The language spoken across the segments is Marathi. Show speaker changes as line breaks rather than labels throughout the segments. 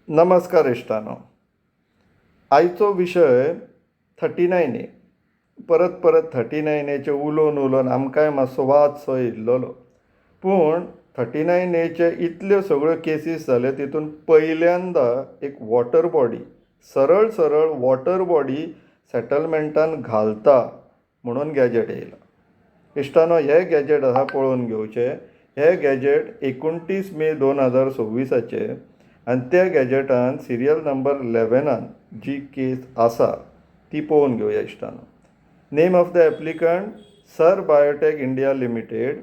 नमस्कार इश्टानो. आयचो विशय 39A. परत 39Aचे उलोवन आमकांय मातसो वाद सो येयल्लो. पूण 39Aचे इतल्यो सगळ्यो केसीस जाल्यो, तितून पहिल्यांदा एक वॉटर बॉडी सरळ वॉटर बॉडी सेटलमेंटान घालता म्हणून गॅजेट येयला. इश्टानो, हे गॅजेट आहा पळोवन घेवचें. हे गॅजेट 29 मे 2026 आनी त्या गॅजेटान सिरियल नंबर 11 जी केस आसा ती पळोवन घेवया इश्टानो. Name of the applicant sir biotech India limited,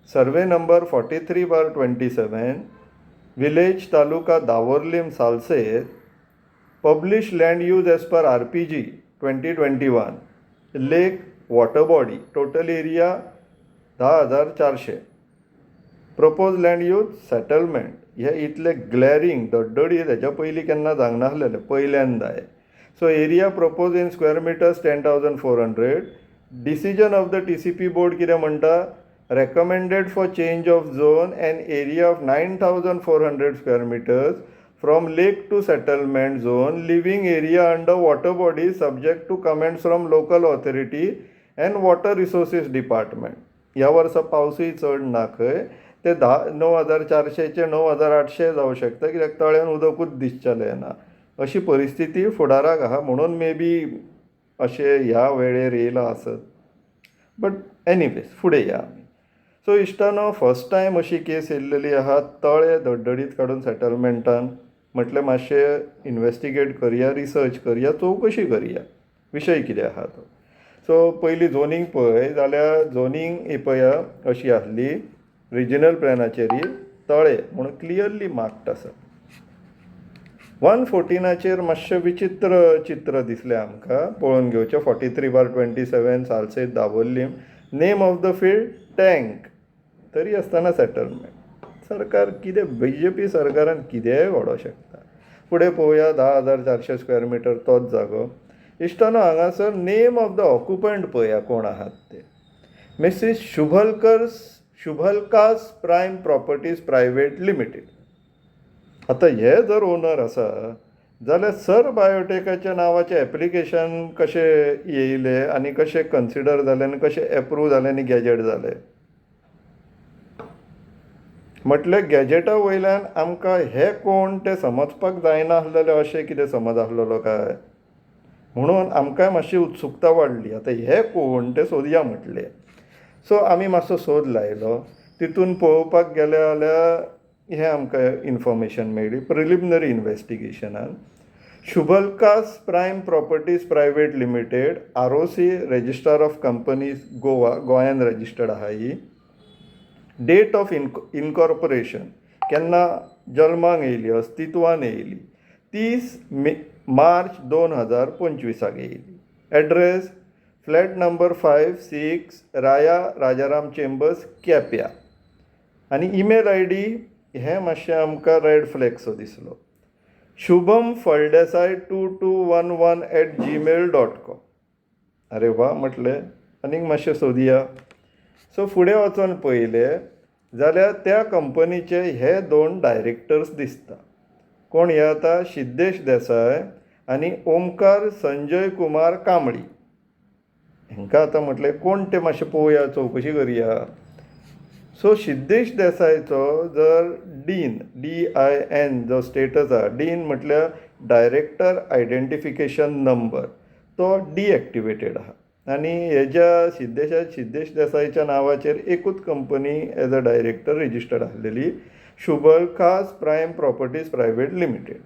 survey number 43/27, village taluka Davorlim Salcete, publish land use as per RPG 2021, lake water body, total area 10,400. Propose land use settlement. हे इतले ग्लॅरिंग धडधडीत हेच्या पयलीं केन्ना जावंक नासलेले, पहिल्यांदा आहे. So area propose in square meters 10,400. Decision of the TCP board कितें म्हणटा, recommended for change of zone an area of 9,400 square meters from lake to settlement zone, living area under water body subject to comments from local authority and water resources department. ह्या वर्सा पावसूय चड ना खंय, ते 9,400चे 9,800 जावं शकता, कित्याक तळ्यान उदकूच दिसचेलें ना. अशी परिस्थिती फुडाराक आहा, म्हणून मे बी अशें ह्या वेळेर येयला आसत. बट एनीवेज फुडें या आमी. सो इश्टानो, फर्स्ट टायम अशी केस येयल्लेली आहा तळे धडधडीत काडून सेटलमेंटान. म्हटलें मातशें इन्वेस्टिगेट करया, रिसर्च करया, चवकशी करया विशय कितें आहा तो. सो पयलीं झोनींग पळय जाल्यार झोनींग ही पळया अशी आसली, रिजनल प्लॅनाचेर तळे म्हणून क्लियरली मार्क्ड आसा. 114 मातशें विचित्र चित्र दिसलें आमकां, पळोवन घेवचें. 43/27 Salcete Davorlim. Name of the field tank. तरी आसतना सेटलमेंट. सरकार कितें, BJP सरकारान कितेंय घडोवंक शकता. फुडें पळोवया. 10,400 स्क्वेअर मिटर तोच जागो. इश्टानो, हांगासर नेम ऑफ द ऑक्युपंट पळया कोण आहात ते. मिसीस शुभलकास प्रायम प्रॉपर्टीज प्रायवेट लिमिटेड. आतां हे जर ओनर आसा जाल्यार सर बायोटेकाच्या नांवाचें एप्लिकेशन कशें येयलें आनी कशें कन्सिडर जालें आनी कशें एप्रूव जालें आनी गॅजेट जालें. म्हटलें गॅजेटा वयल्यान आमकां हे कोण तें समजपाक जायना आसलेलें, अशें कितें समज आसलेलो काय, म्हणून आमकांय मातशी उत्सुकता वाडली. आतां हे कोण तें सोदया म्हटलें. सो आमी मातसो सोद लायलो. तितून पळोवपाक गेले जाल्यार हें आमकां इन्फॉर्मेशन मेळ्ळी प्रिलिमिनरी इन्वेस्टिगेशनान. शुभलकास prime properties private limited, ROC registrar of companies Goa, गोंयान रजिस्टर्ड आहा ही. डेट ऑफ इनकॉर्पोरेशन केन्ना जल्माक येयली, अस्तित्वान येयली 30 मार्च 2025 येयली. एड्रेस फ्लॅट नंबर 5-6 राया राजाराम चेंबर्स, केप्यां. आनी ईमेल ID हें मातशें आमकां रेड फ्लॅग सो दिसलो. शुभम फळदेसाय 2211@gmail.com. अरे वा म्हटलें, आनीक मातशें सोदया. सो फुडें वचून पळयलें जाल्यार त्या कंपनीचे हे 2 डायरेक्टर्स दिसता. कोण हे आतां, सिद्धेश देसाय आनी ओमकार संजय कुमार कांबळी. हांकां आतां म्हटलें कोण ते मातशें पळोवया, चवकशी करया. सो सिद्धेश देसायचो जर डीन DIN जो स्टेटस आहा, डीन म्हटल्यार डायरेक्टर आयडेंटिफिकेशन नंबर, तो डिएक्टिवेटेड आहा. आनी हेज्या सिद्धेश देसायच्या नांवाचेर एकूच company as a director registered आसलेली, शुभलकास प्रायम प्रॉपर्टीज प्रायवेट लिमिटेड.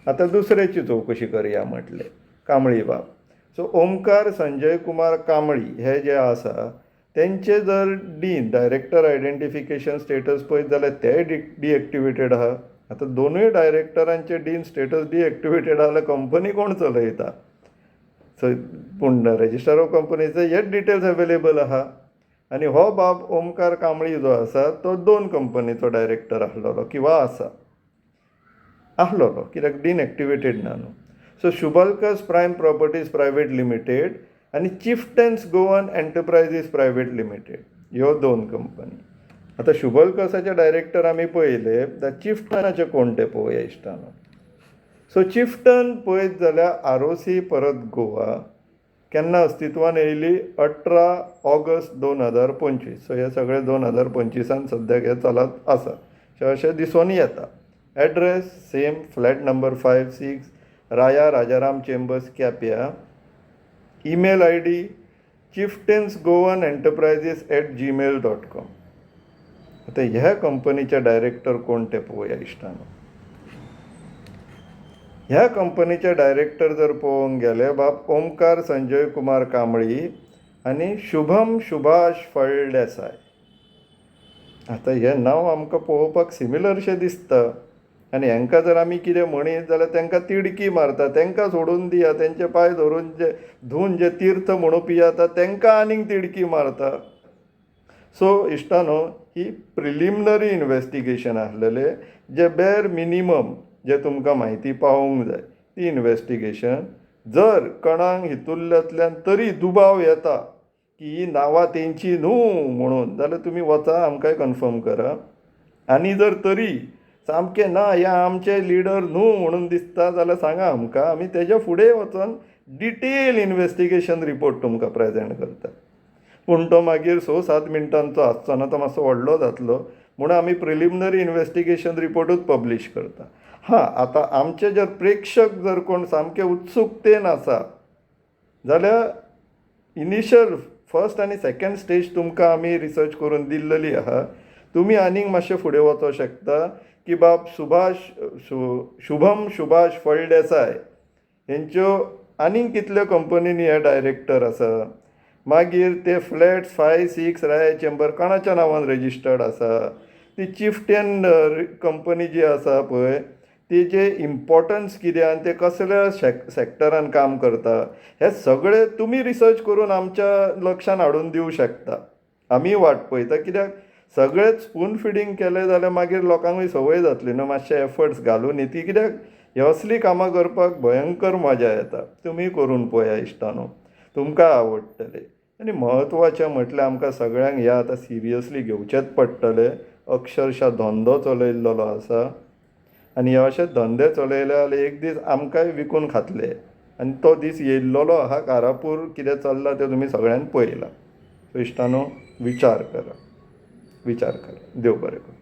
आतां दुसऱ्याची चवकशी करया म्हटलें, कांबळी बाब. सो ओमकार संजय कुमार कांबळी हे जे आसा तेंचे जर डीन डायरेक्टर आयडेंटिफिकेशन स्टेटस पळयत जाल्यार ते डिएक्टिवेटेड आहा. आतां दोनूय डायरेक्टरांचे डीन स्टेटस डिएक्टिवेटेड आहा जाल्यार कंपनी कोण चलयता. सो पूण रजिस्टर ऑफ कंपनीचे हेच डिटेल्स अवेलेबल आहा. आनी हो बाब ओमकार कांबळी जो आसा तो 2 कंपनीचो डायरेक्टर आसलेलो किंवा आसलेलो, कित्याक डीन एक्टिवेटेड ना न्हू. सो शुभलकास प्रायम प्रॉपर्टीज प्रायवेट लिमिटेड आनी Chieftains Goan enterprises private limited, ह्यो 2 कंपनी. आता शुभलकासाचे डायरेक्टर आम्ही पळयले, चिफ्टनाचे कोण ते पळोवया इश्टानो. सो चिफ्टन पळयत जाल्यार ROC परत गोवा केन्ना अस्तित्वान येयली 18 ऑगस्ट 2025. सो हे सगळे 2025 सद्याक हे चलत आसा अशें दिसून येता. एड्रेस सेम, फ्लॅट नंबर 5-6, राया राजाराम चेंबर्स, केप्यां. Email ID chieftains.goan.enterprises@gmail.com. आता ह्या कंपनीचे डायरेक्टर कोण ते पळोवया इश्टानो. ह्या कंपनीचे डायरेक्टर जर पळोवंक गेले बाब ओमकार संजय कुमार कांबळी आनी शुभम सुभाष फळदेसाय. आतां हें नांव आमकां पळोवपाक सिमिलरशें दिसता आनी हांकां जर आमी कितें म्हणीत जाल्यार तांकां तिडकी मारता. तांकां सोडून दिया, तेंचे पांय धरून धुवन जे तीर्थ म्हणून पियेता तांकां आनीक तिडकी मारता. सो इश्टानो, ही प्रिलिमिनरी इन्व्हेस्टिगेशन आसलेलें, जे बेर मिनिमम जे तुमकां म्हायती पावोवंक जाय ती इन्व्हेस्टिगेशन. जर कोणाक हितूंतल्यान तरी दुबाव येता की ही नांवां तेंची न्हू म्हणून, जाल्यार तुमी वचा आमकांय कन्फर्म करा. आनी जर तरी सामकें ना हे आमचे लिडर न्हू म्हणून दिसता जाल्यार सांगा आमकां. आमी तेज्या फुडें वचून डिटेल इन्व्हेस्टिगेशन रिपोर्ट तुमकां प्रेजेंट करता. पूण तो मागीर 6-7 मिनटांचो आसचो ना, तो मातसो व्हडलो जातलो म्हणून आमी प्रिलिमिनरी इन्व्हेस्टिगेशन रिपोर्टूच पब्लीश करता. हां, आतां आमचे जर प्रेक्षक जर कोण सामके उत्सुकतेन आसा जाल्यार इनिशियल फर्स्ट आनी सेकंड स्टेज तुमकां आमी रिसर्च करून दिल्लेली आहा. तुमी आनीक मातशे फुडें वचोंक शकता की बाब शुभम सुभाष फळदेसाय हेंच्यो आनीक कितल्यो कंपनीनी हे डायरेक्टर आसा. मागीर ते फ्लॅट 5-6 राया चेंबर कोणाच्या नांवान रजिस्टर्ड आसा. ती चिफ्टेन कंपनी जी आसा पळय तेजे इम्पॉर्टन्स कितें आनी ते कसल्या सॅक्टरान काम करता हे सगळे तुमी रिसर्च करून आमच्या लक्षान हाडून दिवं शकता. आमी वाट पळयता, कित्याक सगळेच स्पून फिडींग केलें जाल्यार मागीर लोकांकूय संवय जातली न्हू मातशे एफर्ट्स घालून ती, कित्याक हे असली कामां करपाक भयंकर मजा येता. तुमी करून पळया इश्टानो, तुमकां आवडटलें. आनी म्हत्वाचें म्हटल्यार आमकां सगळ्यांक ह्या आतां सिरियसली घेवचेंच पडटलें. अक्षरशा धंदो चलयल्लो आसा आनी हे अशे धंदे चलयले जाल्यार एक दीस आमकांय विकून खातले आनी तो दीस येयल्लो आहा. कारापूर कितें चल्लां तें तुमी सगळ्यांनी पळयलां. सो इश्टानो, विचार करा. देव बरें करूं.